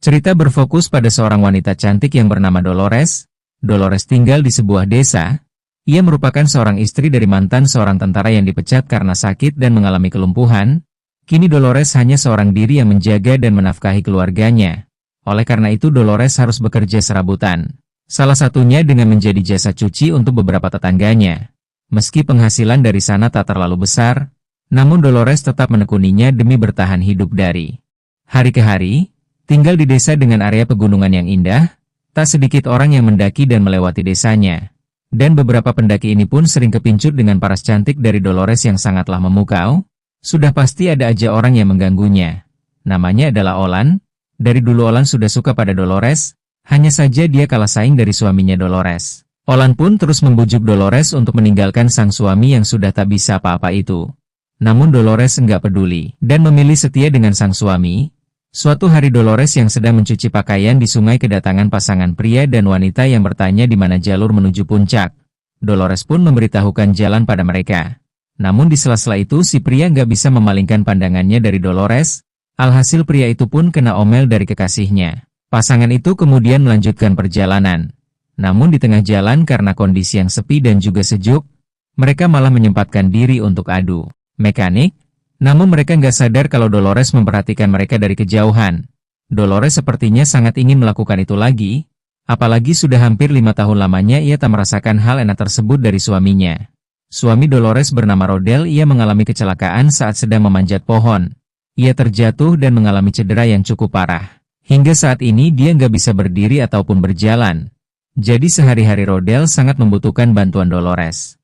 Cerita berfokus pada seorang wanita cantik yang bernama Dolores. Dolores tinggal di sebuah desa. Ia merupakan seorang istri dari mantan seorang tentara yang dipecat karena sakit dan mengalami kelumpuhan. Kini Dolores hanya seorang diri yang menjaga dan menafkahi keluarganya. Oleh karena itu Dolores harus bekerja serabutan. Salah satunya dengan menjadi jasa cuci untuk beberapa tetangganya. Meski penghasilan dari sana tak terlalu besar, namun Dolores tetap menekuninya demi bertahan hidup dari hari ke hari. Tinggal di desa dengan area pegunungan yang indah, tak sedikit orang yang mendaki dan melewati desanya. Dan beberapa pendaki ini pun sering kepincut dengan paras cantik dari Dolores yang sangatlah memukau. Sudah pasti ada aja orang yang mengganggunya. Namanya adalah Olan. Dari dulu Olan sudah suka pada Dolores, hanya saja dia kalah saing dari suaminya Dolores. Olan pun terus membujuk Dolores untuk meninggalkan sang suami yang sudah tak bisa apa-apa itu. Namun Dolores enggak peduli, dan memilih setia dengan sang suami. Suatu hari Dolores yang sedang mencuci pakaian di sungai kedatangan pasangan pria dan wanita yang bertanya di mana jalur menuju puncak. Dolores pun memberitahukan jalan pada mereka. Namun di sela-sela itu si pria nggak bisa memalingkan pandangannya dari Dolores. Alhasil pria itu pun kena omel dari kekasihnya. Pasangan itu kemudian melanjutkan perjalanan. Namun di tengah jalan karena kondisi yang sepi dan juga sejuk, mereka malah menyempatkan diri untuk adu mekanik. Namun mereka nggak sadar kalau Dolores memperhatikan mereka dari kejauhan. Dolores sepertinya sangat ingin melakukan itu lagi, apalagi sudah hampir 5 tahun lamanya ia tak merasakan hal enak tersebut dari suaminya. Suami Dolores bernama Rodel, ia mengalami kecelakaan saat sedang memanjat pohon. Ia terjatuh dan mengalami cedera yang cukup parah. Hingga saat ini dia nggak bisa berdiri ataupun berjalan. Jadi sehari-hari Rodel sangat membutuhkan bantuan Dolores.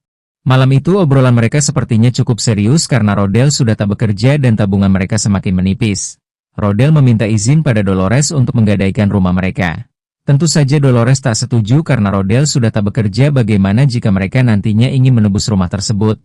Malam itu obrolan mereka sepertinya cukup serius karena Rodel sudah tak bekerja dan tabungan mereka semakin menipis. Rodel meminta izin pada Dolores untuk menggadaikan rumah mereka. Tentu saja Dolores tak setuju karena Rodel sudah tak bekerja. Bagaimana jika mereka nantinya ingin menebus rumah tersebut?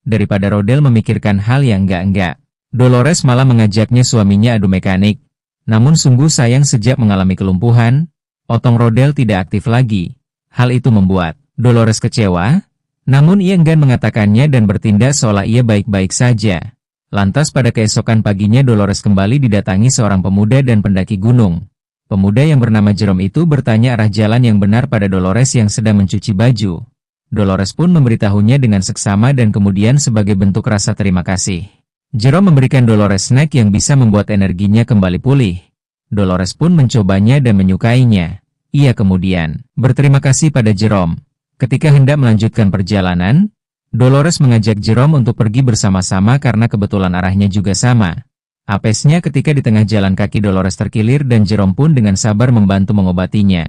Daripada Rodel memikirkan hal yang enggak-enggak, Dolores malah mengajaknya suaminya adu mekanik. Namun sungguh sayang sejak mengalami kelumpuhan, otong Rodel tidak aktif lagi. Hal itu membuat Dolores kecewa. Namun ia enggan mengatakannya dan bertindak seolah ia baik-baik saja. Lantas pada keesokan paginya Dolores kembali didatangi seorang pemuda dan pendaki gunung. Pemuda yang bernama Jerome itu bertanya arah jalan yang benar pada Dolores yang sedang mencuci baju. Dolores pun memberitahunya dengan seksama dan kemudian sebagai bentuk rasa terima kasih, Jerome memberikan Dolores snack yang bisa membuat energinya kembali pulih. Dolores pun mencobanya dan menyukainya. Ia kemudian berterima kasih pada Jerome. Ketika hendak melanjutkan perjalanan, Dolores mengajak Jerome untuk pergi bersama-sama karena kebetulan arahnya juga sama. Apesnya ketika di tengah jalan kaki Dolores terkilir dan Jerome pun dengan sabar membantu mengobatinya.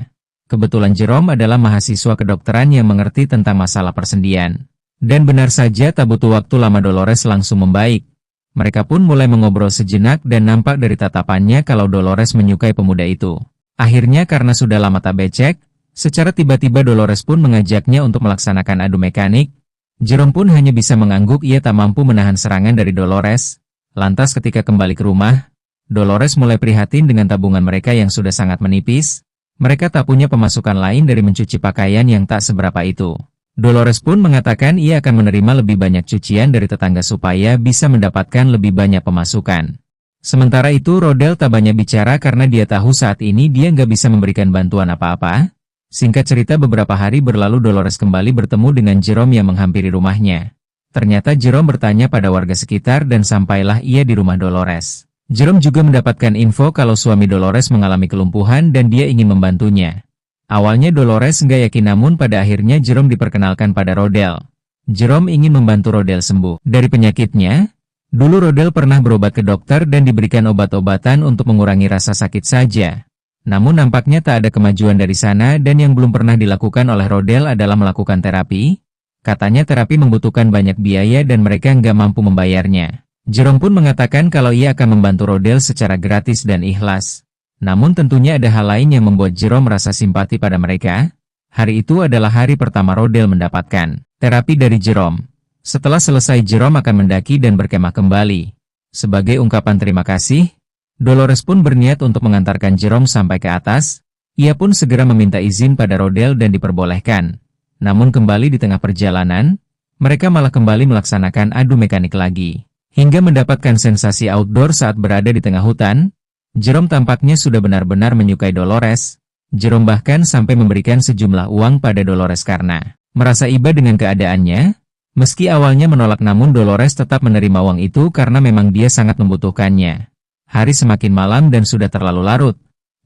Kebetulan Jerome adalah mahasiswa kedokteran yang mengerti tentang masalah persendian. Dan benar saja tak butuh waktu lama Dolores langsung membaik. Mereka pun mulai mengobrol sejenak dan nampak dari tatapannya kalau Dolores menyukai pemuda itu. Akhirnya karena sudah lama tak becek, secara tiba-tiba Dolores pun mengajaknya untuk melaksanakan adu mekanik. Jerome pun hanya bisa mengangguk, ia tak mampu menahan serangan dari Dolores. Lantas ketika kembali ke rumah, Dolores mulai prihatin dengan tabungan mereka yang sudah sangat menipis. Mereka tak punya pemasukan lain dari mencuci pakaian yang tak seberapa itu. Dolores pun mengatakan ia akan menerima lebih banyak cucian dari tetangga supaya bisa mendapatkan lebih banyak pemasukan. Sementara itu Rodel tak banyak bicara karena dia tahu saat ini dia nggak bisa memberikan bantuan apa-apa. Singkat cerita beberapa hari berlalu Dolores kembali bertemu dengan Jerome yang menghampiri rumahnya. Ternyata Jerome bertanya pada warga sekitar dan sampailah ia di rumah Dolores. Jerome juga mendapatkan info kalau suami Dolores mengalami kelumpuhan dan dia ingin membantunya. Awalnya Dolores nggak yakin namun pada akhirnya Jerome diperkenalkan pada Rodel. Jerome ingin membantu Rodel sembuh dari penyakitnya. Dulu Rodel pernah berobat ke dokter dan diberikan obat-obatan untuk mengurangi rasa sakit saja. Namun nampaknya tak ada kemajuan dari sana dan yang belum pernah dilakukan oleh Rodel adalah melakukan terapi. Katanya terapi membutuhkan banyak biaya dan mereka nggak mampu membayarnya. Jerome pun mengatakan kalau ia akan membantu Rodel secara gratis dan ikhlas. Namun tentunya ada hal lain yang membuat Jerome merasa simpati pada mereka. Hari itu adalah hari pertama Rodel mendapatkan terapi dari Jerome. Setelah selesai Jerome akan mendaki dan berkemah kembali. Sebagai ungkapan terima kasih, Dolores pun berniat untuk mengantarkan Jerome sampai ke atas. Ia pun segera meminta izin pada Rodel dan diperbolehkan. Namun kembali di tengah perjalanan, mereka malah kembali melaksanakan adu mekanik lagi. Hingga mendapatkan sensasi outdoor saat berada di tengah hutan. Jerome tampaknya sudah benar-benar menyukai Dolores. Jerome bahkan sampai memberikan sejumlah uang pada Dolores karena merasa iba dengan keadaannya. Meski awalnya menolak, namun Dolores tetap menerima uang itu karena memang dia sangat membutuhkannya. Hari semakin malam dan sudah terlalu larut.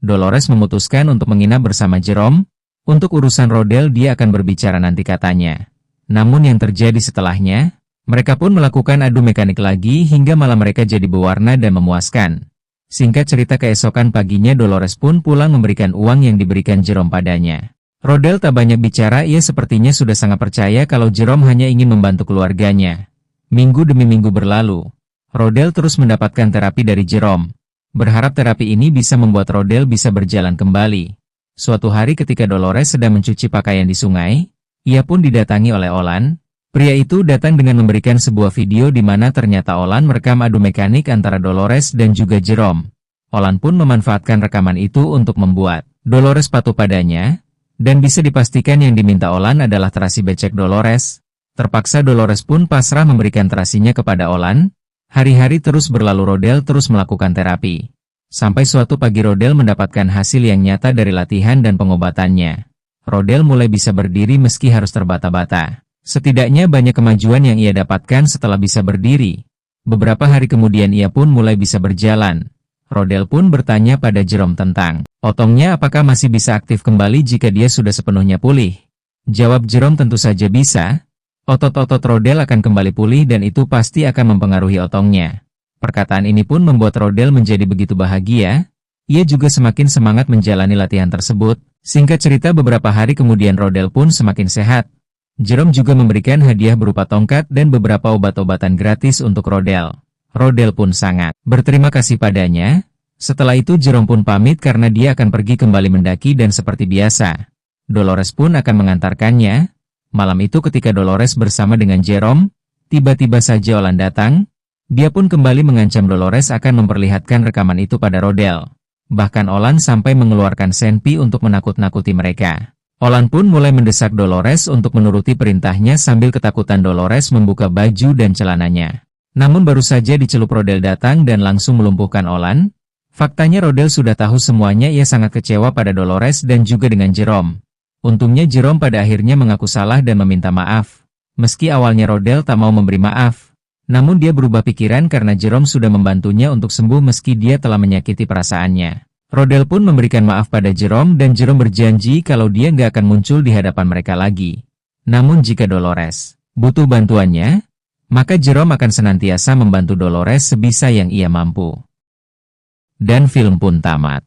Dolores memutuskan untuk menginap bersama Jerome. Untuk urusan Rodel dia akan berbicara nanti katanya. Namun yang terjadi setelahnya, mereka pun melakukan adu mekanik lagi hingga malam mereka jadi berwarna dan memuaskan. Singkat cerita, keesokan paginya Dolores pun pulang memberikan uang yang diberikan Jerome padanya. Rodel tak banyak bicara, ia sepertinya sudah sangat percaya kalau Jerome hanya ingin membantu keluarganya. Minggu demi minggu berlalu. Rodel terus mendapatkan terapi dari Jerome. Berharap terapi ini bisa membuat Rodel bisa berjalan kembali. Suatu hari ketika Dolores sedang mencuci pakaian di sungai, ia pun didatangi oleh Olan. Pria itu datang dengan memberikan sebuah video di mana ternyata Olan merekam adu mekanik antara Dolores dan juga Jerome. Olan pun memanfaatkan rekaman itu untuk membuat Dolores patuh padanya. Dan bisa dipastikan yang diminta Olan adalah terasi becek Dolores. Terpaksa Dolores pun pasrah memberikan terasinya kepada Olan. Hari-hari terus berlalu, Rodel terus melakukan terapi. Sampai suatu pagi Rodel mendapatkan hasil yang nyata dari latihan dan pengobatannya. Rodel mulai bisa berdiri meski harus terbata-bata. Setidaknya banyak kemajuan yang ia dapatkan setelah bisa berdiri. Beberapa hari kemudian ia pun mulai bisa berjalan. Rodel pun bertanya pada Jerome tentang otongnya apakah masih bisa aktif kembali jika dia sudah sepenuhnya pulih. Jawab Jerome tentu saja bisa. Otot-otot Rodel akan kembali pulih dan itu pasti akan mempengaruhi otongnya. Perkataan ini pun membuat Rodel menjadi begitu bahagia. Ia juga semakin semangat menjalani latihan tersebut. Singkat cerita, beberapa hari kemudian Rodel pun semakin sehat. Jerome juga memberikan hadiah berupa tongkat dan beberapa obat-obatan gratis untuk Rodel. Rodel pun sangat berterima kasih padanya. Setelah itu Jerome pun pamit karena dia akan pergi kembali mendaki dan seperti biasa, Dolores pun akan mengantarkannya. Malam itu ketika Dolores bersama dengan Jerome, tiba-tiba saja Olan datang. Dia pun kembali mengancam Dolores akan memperlihatkan rekaman itu pada Rodel. Bahkan Olan sampai mengeluarkan senpi untuk menakut-nakuti mereka. Olan pun mulai mendesak Dolores untuk menuruti perintahnya sambil ketakutan Dolores membuka baju dan celananya. Namun baru saja dicelup Rodel datang dan langsung melumpuhkan Olan. Faktanya Rodel sudah tahu semuanya, ia sangat kecewa pada Dolores dan juga dengan Jerome. Untungnya Jerome pada akhirnya mengaku salah dan meminta maaf. Meski awalnya Rodel tak mau memberi maaf, namun dia berubah pikiran karena Jerome sudah membantunya untuk sembuh meski dia telah menyakiti perasaannya. Rodel pun memberikan maaf pada Jerome dan Jerome berjanji kalau dia nggak akan muncul di hadapan mereka lagi. Namun jika Dolores butuh bantuannya, maka Jerome akan senantiasa membantu Dolores sebisa yang ia mampu. Dan film pun tamat.